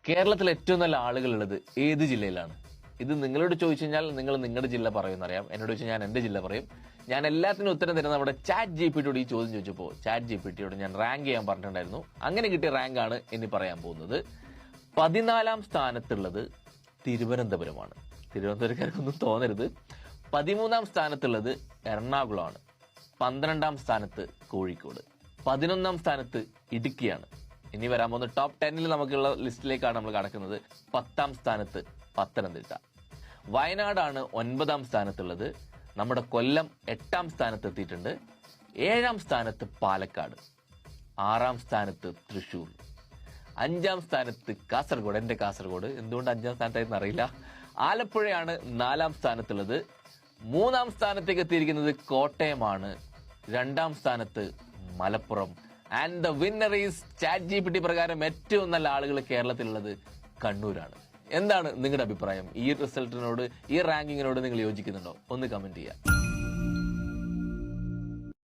കേരളത്തിൽ ഏറ്റവും നല്ല ആളുകളുള്ളത് ഏത് ജില്ലയിലാണ്? ഇത് നിങ്ങളോട് ചോദിച്ചു കഴിഞ്ഞാൽ നിങ്ങൾ നിങ്ങളുടെ ജില്ല പറയുമെന്നറിയാം. എന്നോട് ചോദിച്ചാൽ ഞാൻ എന്റെ ജില്ല പറയും. ഞാൻ എല്ലാത്തിനും ഉത്തരം തരുന്ന നമ്മുടെ ചാറ്റ് ജിപിടിയോട് ഈ ചോദ്യം ചോദിച്ചപ്പോൾ ചാറ്റ് ജിപിടിയോട് ഞാൻ റാങ്ക് ചെയ്യാൻ പറഞ്ഞിട്ടുണ്ടായിരുന്നു. അങ്ങനെ കിട്ടിയ റാങ്ക് ആണ് ഇനി പറയാൻ പോകുന്നത്. 14ാം സ്ഥാനത്തുള്ളത് തിരുവനന്തപുരമാണ്. തിരുവനന്തപുരക്കാർക്കൊന്നും തോന്നരുത്. 13ാം സ്ഥാനത്തുള്ളത് എറണാകുളമാണ്. 12ാം സ്ഥാനത്ത് കോഴിക്കോട്. 11ാം സ്ഥാനത്ത് ഇടുക്കിയാണ്. ഇനി വരാൻ പോകുന്ന ടോപ്പ് 10ൽ നമുക്കുള്ള ലിസ്റ്റിലേക്കാണ് നമ്മൾ കടക്കുന്നത്. 10ാം സ്ഥാനത്ത് പത്തനംതിട്ട. വയനാടാണ് 9ാം സ്ഥാനത്തുള്ളത്. നമ്മുടെ കൊല്ലം 8ാം സ്ഥാനത്ത് എത്തിയിട്ടുണ്ട്. 7ാം സ്ഥാനത്ത് പാലക്കാട്. 6ാം സ്ഥാനത്ത് തൃശൂർ. 5ാം സ്ഥാനത്ത് കാസർഗോഡ്. എന്റെ കാസർഗോഡ്. എന്തുകൊണ്ട് 5ാം സ്ഥാനത്തായിരുന്നു അറിയില്ല. ആലപ്പുഴയാണ് 4ാം സ്ഥാനത്തുള്ളത്. 3ാം സ്ഥാനത്തേക്ക് എത്തിയിരിക്കുന്നത് കോട്ടയമാണ്. 2ാം സ്ഥാനത്ത് Malappuram. And the winner is chat GPT പ്രകാരം ഏറ്റവും നല്ല ആളുകൾ കേരളത്തിലുള്ളത് കണ്ണൂരാണ്. എന്താണ് നിങ്ങളുടെ അഭിപ്രായം? ഈ റിസൾട്ടിനോട്, ഈ റാങ്കിങ്ങിനോട് നിങ്ങൾ യോജിക്കുന്നുണ്ടോ? ഒന്ന് കമന്റ് ചെയ്യുക.